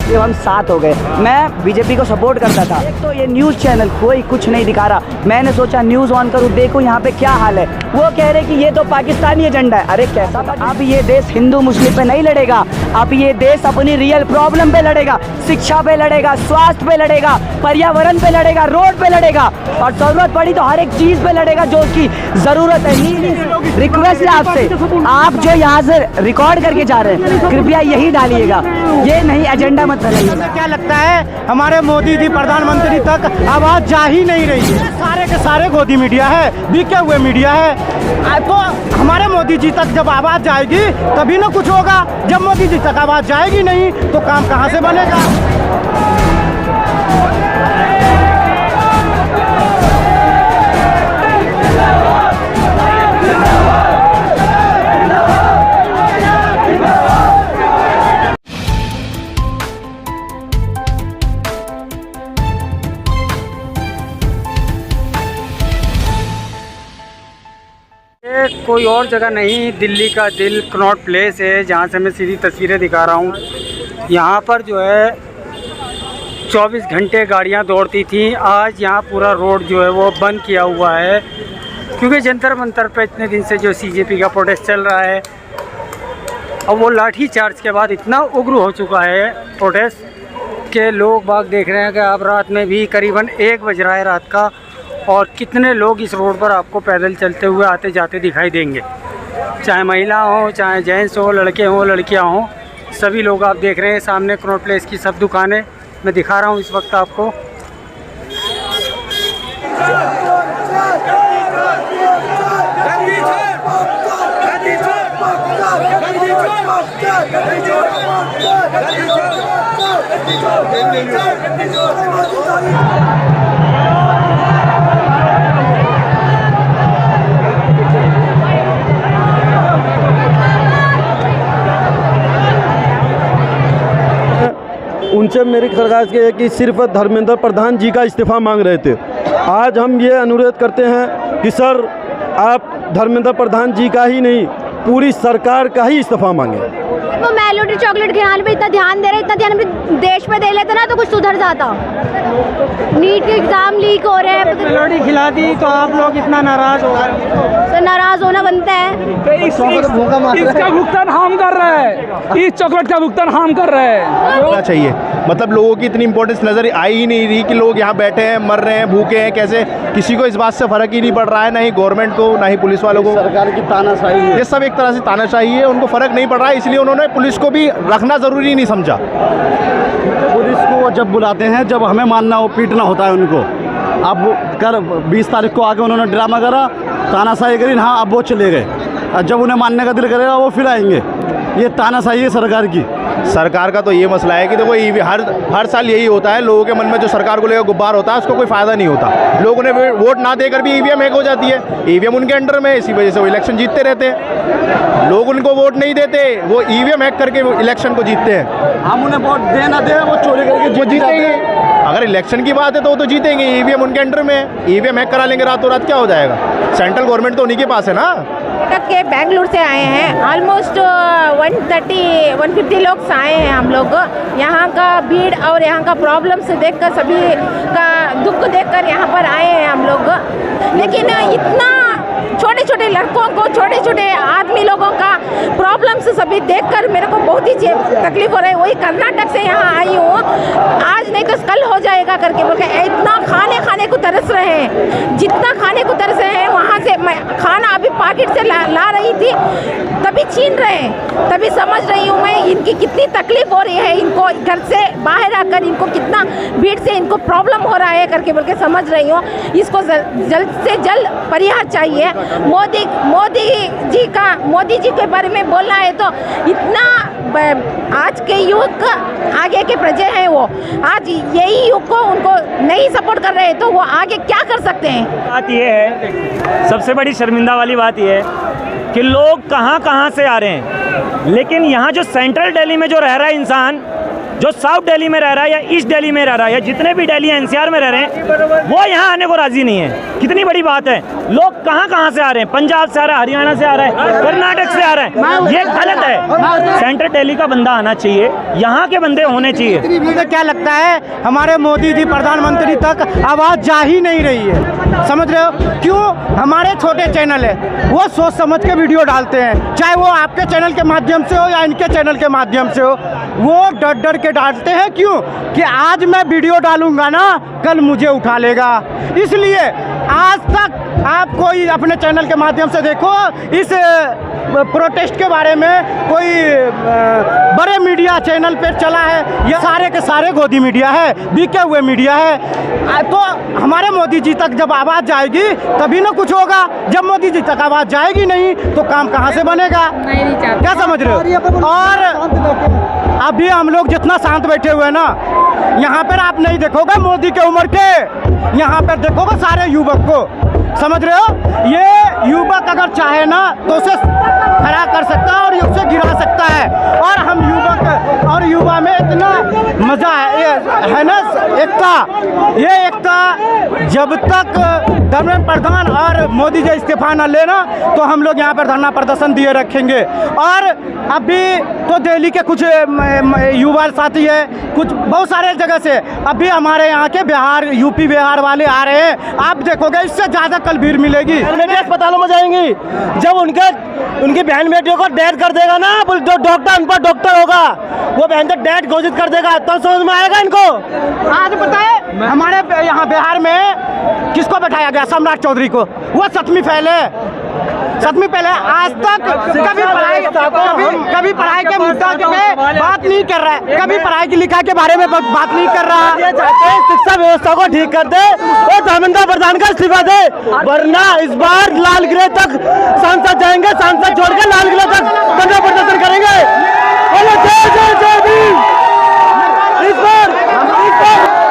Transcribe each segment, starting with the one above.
फिर हम साथ हो गए। मैं बीजेपी को सपोर्ट करता था। एक तो ये न्यूज़ चैनल कोई कुछ नहीं दिखा रहा, मैंने सोचा न्यूज़ ऑन करूँ, देखो यहाँ पे क्या हाल है। वो कह रहे कि ये तो पाकिस्तानी एजेंडा है। अरे कैसा? अब ये देश हिंदू मुस्लिम पे नहीं लड़ेगा, अब ये देश अपनी रियल प्रॉब्लम पे लड़ेगा, शिक्षा पे लड़ेगा, स्वास्थ्य पे लड़ेगा, पर्यावरण पे लड़ेगा, रोड पे लड़ेगा, और जरूरत पड़ी तो हर एक चीज़ पे लड़ेगा जो उसकी ज़रूरत है। रिक्वेस्ट है आपसे, आप जो यहाँ से रिकॉर्ड करके जा रहे हैं कृपया यही डालिएगा, ये नहीं एजेंडा मत बनाइएगा। क्या लगता है हमारे मोदी जी प्रधानमंत्री तक आवाज़ जा ही नहीं रही है। सारे के सारे गोदी मीडिया है, बिके हुए मीडिया है। तो हमारे मोदी जी तक जब आवाज़ जाएगी तभी ना कुछ होगा। जब मोदी जी तक आवाज़ जाएगी नहीं तो काम कहाँ से बनेगा। कोई और जगह नहीं, दिल्ली का दिल कनॉट प्लेस है, जहाँ से मैं सीधी तस्वीरें दिखा रहा हूँ। यहाँ पर जो है 24 घंटे गाड़ियाँ दौड़ती थी। आज यहाँ पूरा रोड जो है वो बंद किया हुआ है, क्योंकि जंतर मंतर पे इतने दिन से जो CJP का प्रोटेस्ट चल रहा है, और वो लाठी चार्ज के बाद इतना उग्र हो चुका है प्रोटेस्ट कि लोग बाग देख रहे हैं कि अब रात में भी करीबन 1 बज रहा है रात का, और कितने लोग इस रोड पर आपको पैदल चलते हुए आते जाते दिखाई देंगे। चाहे महिला हो, चाहे जेंट्स हो, लड़के हों, लड़कियां हों, सभी लोग आप देख रहे हैं। सामने कनॉट प्लेस की सब दुकानें मैं दिखा रहा हूं इस वक्त आपको। उनसे मेरी दरख्वास्त है कि सिर्फ धर्मेंद्र प्रधान जी का इस्तीफ़ा मांग रहे थे। आज हम ये अनुरोध करते हैं कि सर आप धर्मेंद्र प्रधान जी का ही नहीं, पूरी सरकार का ही इस्तीफ़ा मांगे। वो मेलोडी चॉकलेट खाने पे इतना ध्यान दे रहे, इतना ध्यान अपने देश पे दे लेते ना तो कुछ सुधर जाता। नीट के एग्जाम लीक हो रहे हैं, मेलोडी खिला दी तो आप लोग इतना नाराज हो गए। तो नाराज होना बनता है। इसका भुगतान हम कर रहे हैं, इस चॉकलेट का भुगतान हम कर रहे हैं। होना चाहिए, मतलब लोगों की इतनी इंपॉर्टेंस नज़र आई ही नहीं रही कि लोग यहाँ बैठे हैं, मर रहे हैं, भूखे हैं, कैसे किसी को इस बात से फ़र्क ही नहीं पड़ रहा है, ना ही गवर्नमेंट को, ना ही पुलिस वालों को। सरकार की तानाशाही है, ये सब एक तरह से तानाशाही है, उनको फ़र्क नहीं पड़ रहा है, इसलिए उन्होंने पुलिस को भी रखना ज़रूरी नहीं समझा। पुलिस को जब बुलाते हैं, जब हमें मानना हो, पीटना होता है उनको। अब कर 20 तारीख को आके उन्होंने ड्रामा करा, तानाशाही करी, हाँ अब वो चले गए। जब उन्हें मानने का दिल करेगा वो फिर आएंगे। ये तानाशाही है सरकार की। सरकार का तो ये मसला है कि देखो हर साल यही होता है, लोगों के मन में जो सरकार को लेकर गुब्बार होता है उसको कोई फ़ायदा नहीं होता। लोग उन्हें वोट ना देकर भी EVM हैक हो जाती है, EVM उनके अंडर में, इसी वजह से वो इलेक्शन जीतते रहते हैं। लोग उनको वोट नहीं देते, वो EVM हैक करके वो इलेक्शन को जीतते हैं। हम उन्हें वोट दे ना दे, वो चोरी करके वो जीतेंगे। अगर इलेक्शन की बात है तो वो तो जीतेंगे, EVM उनके अंडर में है, EVM हैक करा लेंगे रातों रात, क्या हो जाएगा। सेंट्रल गवर्नमेंट तो उन्हीं के पास है ना। के बेंगलुरु से आए हैं, ऑलमोस्ट 150 लोग आए हैं हम लोग। यहाँ का भीड़ और यहाँ का प्रॉब्लम से देखकर, सभी का दुख देखकर यहाँ पर आए हैं हम लोग। लेकिन इतना छोटे छोटे लड़कों को, छोटे छोटे आदमी लोगों का प्रॉब्लम्स सभी देखकर मेरे को बहुत ही तकलीफ हो रही है। वही कर्नाटक से यहाँ आई हूँ, आज नहीं तो कल हो जाएगा करके बोल के इतना खाने को तरस रहे हैं, जितना खाने को तरस रहे हैं। वहाँ से मैं खाना अभी पॉकेट से ला रही थी, तभी छीन रहे हैं, तभी समझ रही हूँ मैं इनकी कितनी तकलीफ हो रही है। इनको घर से बाहर आकर इनको कितना भीड़ से इनको प्रॉब्लम हो रहा है करके बोल के समझ रही हूँ। इसको जल्द से जल्द परिहार चाहिए। मोदी जी के बारे में बोलना है तो इतना आज के युग आगे के प्रजे हैं, वो आज यही युग को उनको नहीं सपोर्ट कर रहे हैं तो वो आगे क्या कर सकते हैं। बात ये है, सबसे बड़ी शर्मिंदा वाली बात ये है कि लोग कहाँ से आ रहे हैं, लेकिन यहाँ जो सेंट्रल दिल्ली में जो रह रहा है इंसान, जो साउथ दिल्ली में रह रहा है या ईस्ट दिल्ली में रह रहा है या जितने भी दिल्ली एनसीआर में रह रहे हैं वो यहाँ आने को राजी नहीं है। कितनी बड़ी बात है, लोग कहाँ से आ रहे हैं, पंजाब से आ रहा है, हरियाणा से आ रहा है, कर्नाटक से आ रहा है, ये गलत है। सेंट्रल दिल्ली का बंदा आना चाहिए, यहाँ के बंदे होने चाहिए। मुझे क्या लगता है हमारे मोदी जी प्रधानमंत्री तक आवाज़ जा ही नहीं रही है, समझ रहे हो क्यों? हमारे छोटे चैनल है, वो सोच समझ के वीडियो डालते हैं, चाहे वो आपके चैनल के माध्यम से हो या इनके चैनल के माध्यम से हो, वो डर के डालते हैं। क्यों? कि आज मैं वीडियो डालूंगा ना, कल मुझे उठा लेगा। इसलिए आज तक आप कोई अपने चैनल के माध्यम से देखो, इस प्रोटेस्ट के बारे में कोई बड़े मीडिया चैनल पे चला है, ये सारे के सारे गोदी मीडिया है, बिके हुए मीडिया है। तो हमारे मोदी जी तक जब आवाज़ जाएगी तभी ना कुछ होगा। जब मोदी जी तक आवाज़ जाएगी नहीं तो काम कहाँ से बनेगा? क्या समझ रहे हो? और अभी हम लोग जितना शांत बैठे हुए हैं ना, यहाँ पर आप नहीं देखोगे मोदी के उम्र के, यहाँ पर देखोगे सारे युवक को, समझ रहे हो? ये युवक अगर चाहे ना तो उसे खड़ा कर सकता है और उसे गिरा सकता है। और हम युवक और युवा में इतना मज़ा है ना, एकता, ये एकता जब तक धर्मेंद्र प्रधान और मोदी जी इस्तीफा न लेना तो हम लोग यहाँ पर धरना प्रदर्शन दिए रखेंगे। और अभी तो दिल्ली के कुछ युवा साथी है, कुछ बहुत सारे जगह से, अभी हमारे यहाँ के बिहार, यूपी बिहार वाले आ रहे हैं, आप देखोगे इससे ज़्यादा कल भीड़ मिलेगी। अस्पतालों में जाएंगी, जब उनकी बहन बेटियों को डेथ कर देगा ना, जो डॉक्टर उन पर डॉक्टर होगा वो बहन तो डेथ घोषित कर देगा, तो समझ में आएगा इनको। आज बताए हमारे यहाँ बिहार में किसको बैठाया गया? सम्राट चौधरी को। वो सतमी पहले आज तक कभी पढ़ाई के मुद्दा पे बात नहीं कर रहा है, कभी पढ़ाई की लिखाई के बारे में बात नहीं कर रहा। ये चाहते हैं शिक्षा व्यवस्था को ठीक कर दे और धर्मेंद्र प्रधान का इस्तीफा दे, वरना इस बार लाल किले तक सांसद जाएंगे, सांसद छोड़ के लाल किले तक धरना प्रदर्शन करेंगे।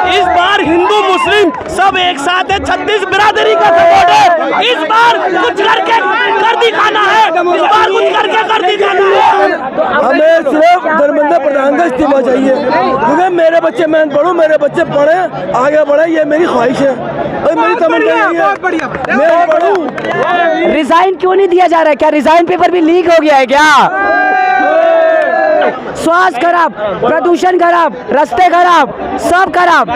इस बार हिंदू मुस्लिम सब एक साथ है, 36 बिरादरी का सपोर्ट है। इस बार कुछ करके कर दिखाना है, इस बार कुछ करके कर दिखाना है। हमें सिर्फ धर्मेंद्र प्रधान का इस्तीफा चाहिए, क्योंकि मेरे बच्चे, मैं पढ़ूं, मेरे बच्चे पढ़े, आगे बढ़े, ये मेरी ख्वाहिश है और मेरी तमन्ना है, मैं पढ़ूं। रिजाइन क्यों नहीं दिया जा रहा है? क्या रिजाइन पेपर भी लीक हो गया है क्या? स्वास्थ्य खराब, प्रदूषण खराब, रास्ते खराब, सब खराब।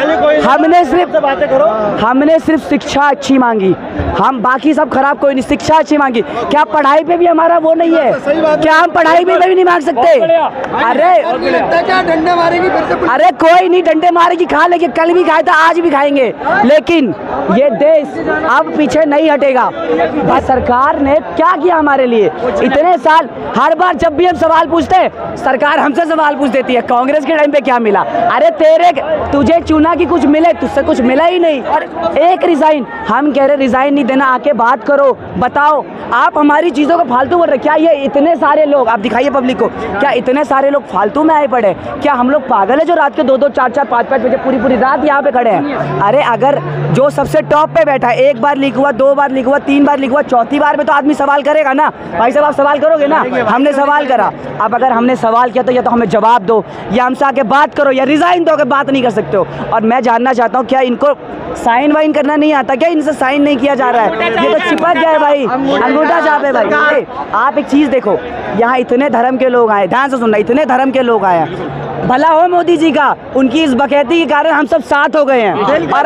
हमने सिर्फ शिक्षा अच्छी मांगी, हम बाकी सब खराब कोई नहीं, शिक्षा अच्छी मांगी। क्या पढ़ाई पे भी हमारा वो नहीं है? क्या हम पढ़ाई पे भी नहीं मांग सकते? डंडे मारेगी फिर से? अरे कोई नहीं डंडे मारेगी, खा लेंगे, कल भी खाए था, आज भी खाएंगे, लेकिन ये देश अब पीछे नहीं हटेगा। सरकार ने क्या किया हमारे लिए इतने साल? हर बार जब भी हम सवाल पूछते हैं सरकार हमसे सवाल पूछ देती है, कांग्रेस के टाइम पे क्या मिला? अरे तुझे चुना कि कुछ मिले, तुझसे कुछ मिला ही नहीं। और एक रिजाइन, हम कह रहे रिजाइन नहीं देना, आके बात करो, बताओ आप हमारी चीज़ों को फालतू बोल रहे। क्या ये इतने सारे लोग, आप दिखाइए पब्लिक को, क्या इतने सारे लोग फालतू में आए पड़े? क्या हम लोग पागल है जो रात के 2-2, 4-4, 5-5 बजे पूरी रात यहाँ पे खड़े हैं? अरे अगर जो सबसे टॉप पे बैठा है, एक बार लीक हुआ, 2 बार लीक हुआ, 3 बार लीक हुआ, चौथी बार में तो आदमी सवाल करेगा ना। भाई साहब आप सवाल करोगे ना? हमने सवाल करा, अब अगर हमने सवाल किया तो या तो हमें जवाब दो, या हमसे आके बात करो, या रिजाइन दो। अगर बात नहीं कर सकते हो, और मैं जानना चाहता हूँ क्या इनको साइन वाइन करना नहीं आता? क्या इनसे साइन नहीं किया जा रहा है? ये तो चिपक गया है भाई, अंगूठा छाप है भाई। आप एक चीज़ देखो, यहाँ इतने धर्म के लोग आए, ध्यान से सुनना, इतने धर्म के लोग आए, भला हो मोदी जी का, उनकी इस बकैती के कारण हम सब साथ हो गए हैं। और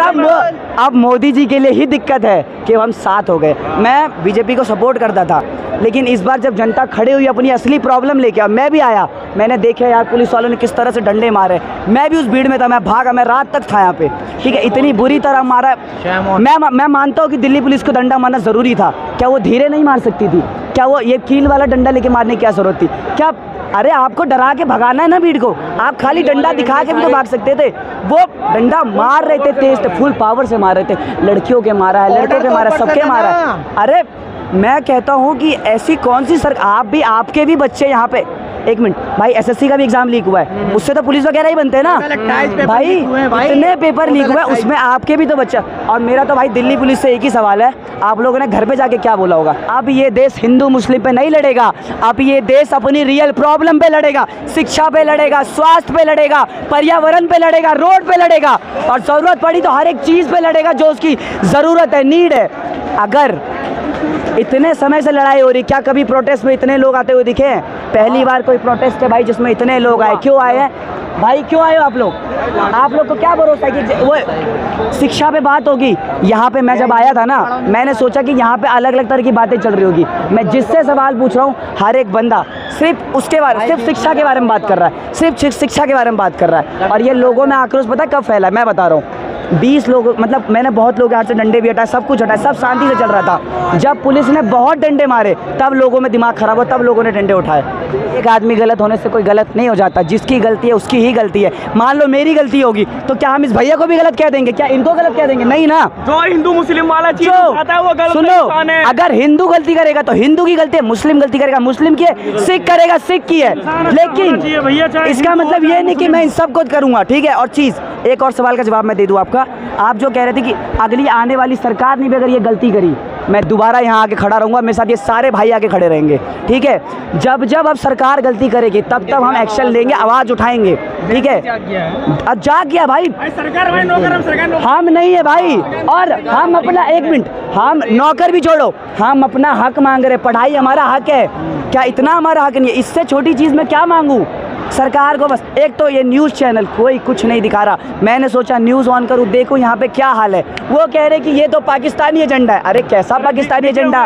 अब मोदी जी के लिए ही दिक्कत है कि हम साथ हो गए। मैं बीजेपी को सपोर्ट करता था, लेकिन इस बार जब जनता खड़ी हुई अपनी असली प्रॉब्लम लेके, अब मैं भी आया, मैंने देखा यार पुलिस वालों ने किस तरह से डंडे मारे, मैं भी उस भीड़ में था, मैं भागा, मैं रात तक था यहाँ पे, ठीक है, इतनी बुरी तरह मारा। मैं मानता हूँ कि दिल्ली पुलिस को डंडा मारना ज़रूरी था, क्या वो धीरे नहीं मार सकती थी? क्या वो ये कील वाला डंडा लेके मारने की क्या ज़रूरत थी? क्या अरे आपको डरा के भगाना है ना भीड़ को, आप खाली डंडा दिखा के भी तो भाग सकते थे। वो डंडा मार रहे थे, तेज थे, फुल पावर से मार रहे थे, लड़कियों के मारा है, लड़कों के मारा है, सबके मारा है। अरे मैं कहता हूँ कि ऐसी कौन सी सरकार, आप भी, आपके भी बच्चे यहाँ पे एक मिनट भाई, एसएससी का भी एग्जाम लीक हुआ है, उससे तो पुलिस वगैरह ही बनते हैं ना भाई। इतने पेपर लीक हुए, उसमें आपके भी तो बच्चा। और मेरा तो भाई दिल्ली पुलिस से एक ही सवाल है, आप लोगों ने घर पे जाके क्या बोला होगा? अब ये देश हिंदू मुस्लिम पे नहीं लड़ेगा, अब ये देश अपनी रियल प्रॉब्लम पे लड़ेगा, शिक्षा पे लड़ेगा, स्वास्थ्य पे लड़ेगा, पर्यावरण पे लड़ेगा, रोड पे लड़ेगा, और ज़रूरत पड़ी तो हर एक चीज़ पे लड़ेगा जो उसकी ज़रूरत है, नीड है। अगर इतने समय से लड़ाई हो रही, क्या कभी प्रोटेस्ट में इतने लोग आते हुए दिखे हैं? पहली बार कोई प्रोटेस्ट है भाई जिसमें इतने लोग आए। क्यों आए हैं भाई, क्यों आए हो आप लोग? आप लोग को क्या भरोसा है कि वो शिक्षा पे बात होगी? यहाँ पे मैं जब आया था ना, मैंने सोचा कि यहाँ पे अलग अलग तरह की बातें चल रही होगी। मैं जिससे सवाल पूछ रहा हूँ, हर एक बंदा सिर्फ उसके बारे, सिर्फ शिक्षा के बारे में बात कर रहा है, सिर्फ शिक्षा के बारे में बात कर रहा है। और ये लोगों में आक्रोश पता है कब फैला? मैं बता रहा हूँ, 20 लोग, मतलब मैंने बहुत लोग यहाँ से डंडे भी हटाए, सब कुछ हटाए, सब शांति से चल रहा था। जब पुलिस ने बहुत डंडे मारे तब लोगों में दिमाग खराब हुआ, तब लोगों ने डंडे उठाए। एक आदमी गलत होने से कोई गलत नहीं हो जाता, जिसकी गलती है उसकी ही गलती है। मान लो मेरी गलती होगी तो क्या हम इस भैया को भी गलत कह देंगे? क्या इनको गलत कह देंगे? नहीं ना। जो हिंदू मुस्लिम वाला चीज आता है वो गलत। सुनो, अगर हिंदू गलती करेगा तो हिंदू की गलती है, मुस्लिम गलती करेगा मुस्लिम की है, सिख करेगा सिख की है। लेकिन इसका मतलब ये नहीं कि मैं इन सबको करूंगा, ठीक है। और चीज़, एक और सवाल का जवाब मैं दे दूं आपका। आप जो कह रहे थे कि अगली आने वाली सरकार ने भी अगर ये गलती करी, मैं दोबारा यहाँ आके खड़ा रहूँगा, मेरे साथ ये सारे भाई आके खड़े रहेंगे, ठीक है। जब जब अब सरकार गलती करेगी तब तब हम एक्शन लेंगे, आवाज़ उठाएंगे, ठीक है। अब जाग गया भाई, हम नहीं है भाई। और हम अपना, एक मिनट, हम नौकर भी छोड़ो, हम अपना हक मांग रहे। पढ़ाई हमारा हक है, क्या इतना हमारा हक नहीं है? इससे छोटी चीज़ मैं क्या मांगूँ सरकार को? बस एक तो ये न्यूज़ चैनल कोई कुछ नहीं दिखा रहा। मैंने सोचा न्यूज़ ऑन करूँ, देखो यहाँ पे क्या हाल है। वो कह रहे कि ये तो पाकिस्तानी एजेंडा है। अरे कैसा पाकिस्तानी एजेंडा?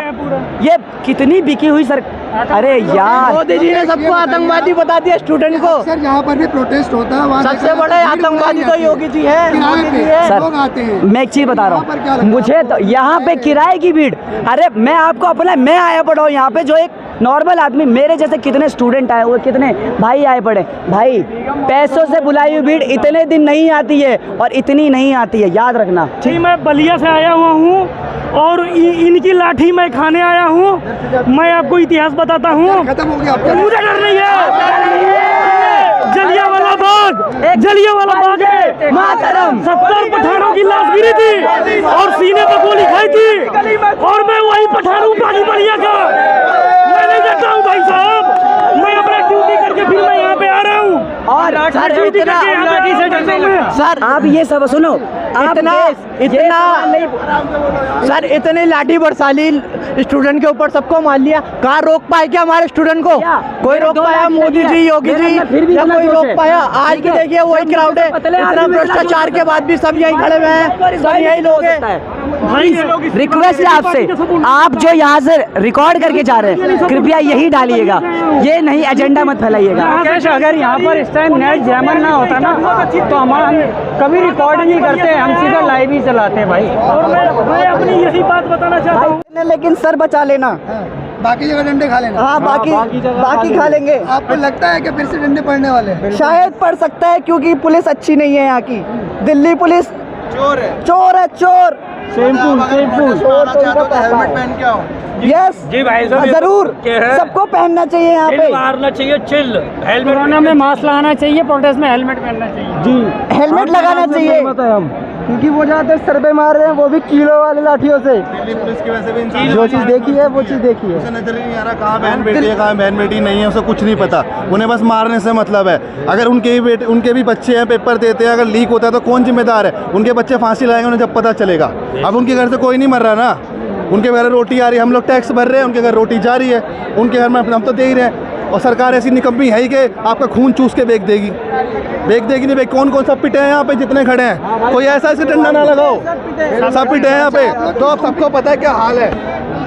ये कितनी बिकी हुई सर। अरे यार, मोदी जी ने सबको आतंकवादी बता दिया स्टूडेंट को। सर यहाँ पर भी प्रोटेस्ट होता है, वहाँ सबसे बड़े आतंकवादी तो योगी जी है। लोग आते हैं। मैं एक चीज़ बता रहा हूँ, मुझे तो यहाँ पे किराए की भीड़। अरे मैं आपको अपना, मैं आया पड़ा हूँ यहाँ पे, जो एक नॉर्मल आदमी, मेरे जैसे कितने स्टूडेंट आए हुए, कितने भाई आए पड़े। भाई पैसों से बुलाई हुई भीड़ इतने दिन नहीं आती है, और इतनी नहीं आती है, याद रखना। जी, मैं बलिया से आया हुआ हूँ और इनकी लाठी मैं खाने आया हूँ। मैं आपको इतिहास बताता हूँ, खत्म हो गया। मुझे डर नहीं है। जलियांवाला बाग है, मातरम। 70 पठानों की लाश गिरी थी और सीने पर गोली खाई थी, और मैं वही पठान हूँ पानी बलिया का। मैं नहीं देखता हूँ भाई साहब, मैं अपना ड्यूटी करके फिर मैं यहाँ पे आ रहा हूँ। और सर आप ये सब सुनो, सर इतने लाठी बरसाली स्टूडेंट के ऊपर सबको मार लिया। कहाँ रोक पाए क्या हमारे स्टूडेंट को? कोई रोक पाया? मोदी जी, योगी जी, या कोई रोक पाया? आज भी देखिए वही क्राउड है, इतना भ्रष्टाचार के बाद भी सब यही खड़े हुए हैं, सब यही लोग हैं। रिक्वेस्ट है आपसे, आप जो यहाँ से रिकॉर्ड करके जा रहे हैं, कृपया यही डालिएगा, ये नहीं एजेंडा मत फैलाइएगा। अगर यहाँ पर इस टाइम नेट जैमर ना होता ना तो हम कभी रिकॉर्ड नहीं करते, हम सीधा लाइव ही चलाते हैं भाई। और मैं अपनी यही बात बताना चाहता हूँ, लेकिन सर बचा लेना, बाकी जगह डंडे खा लेना। हाँ बाकी खा लेंगे। आपको लगता है कि फिर से डंडे पड़ने वाले हैं? शायद पड़ सकता है, क्योंकि पुलिस अच्छी नहीं है यहाँ की। दिल्ली पुलिस चोर है, चोर। हेलमेट पहन के आओ। यस जी भाई साहब, जरूर सबको पहनना चाहिए यहाँ पे। मारना चाहिए, चिल। हेलमेट में मास्क लगाना चाहिए, प्रोटेस्ट में हेलमेट पहनना चाहिए। जी, हेलमेट लगाना चाहिए, क्योंकि वो जहाँ तक सर पे मार रहे हैं वो भी किलो वाले लाठियों से। दिल्ली पुलिस की वैसे भी जो चीज़ देखी है वो चीज़ देखी है। उसे नजर ही नहीं आ रहा कहाँ बहन बेटी है, कहाँ बहन बेटी नहीं है, उसे कुछ नहीं पता। उन्हें बस मारने से मतलब है। अगर उनके भी बच्चे हैं, पेपर देते हैं, अगर लीक होता है तो कौन जिम्मेदार है? उनके बच्चे फांसी लगाएंगे उन्हें जब पता चलेगा। अब उनके घर से कोई नहीं मर रहा ना, उनके घर रोटी आ रही है, हम लोग टैक्स भर रहे हैं, उनके घर रोटी जा रही है, उनके घर में हम तो दे ही रहे हैं। और सरकार ऐसी निकम्मी है ही कि आपका खून चूस के बेच देगी नहीं भाई। कौन कौन सब पिटे हैं यहाँ पे जितने खड़े हैं? कोई ऐसा ऐसे डंडा ना लगाओ, सब पिटे हैं यहाँ पे। तो अब सबको पता है क्या हाल है।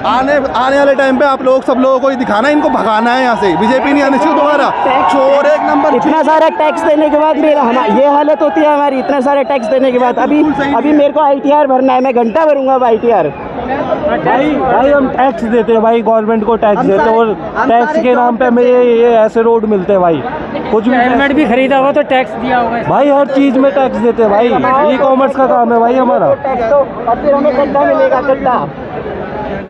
आने वाले टाइम पे आप लोग सब लोगों को ही दिखाना है, इनको भगाना है यहाँ से। बीजेपी नहीं आनी चाहिए दोबारा। चोर एक नंबर। इतना सारा टैक्स देने के बाद ये हालत होती है हमारी, इतना सारा टैक्स देने के बाद। अभी मेरे को ITR भरना है, मैं घंटा भरूंगा अब ITR। भाई हम टैक्स देते हैं भाई, गवर्नमेंट को टैक्स देते हैं, और टैक्स के नाम पे हमें ये ऐसे रोड मिलते हैं भाई। कुछ भी हेलमेट भी खरीदा हुआ तो टैक्स दिया होगा भाई, हर चीज़ में टैक्स देते हैं भाई। ई-कॉमर्स का काम है भाई हमारा। टैक्स तो अब फिर हमें गड्ढा मिलेगा, गड्ढा।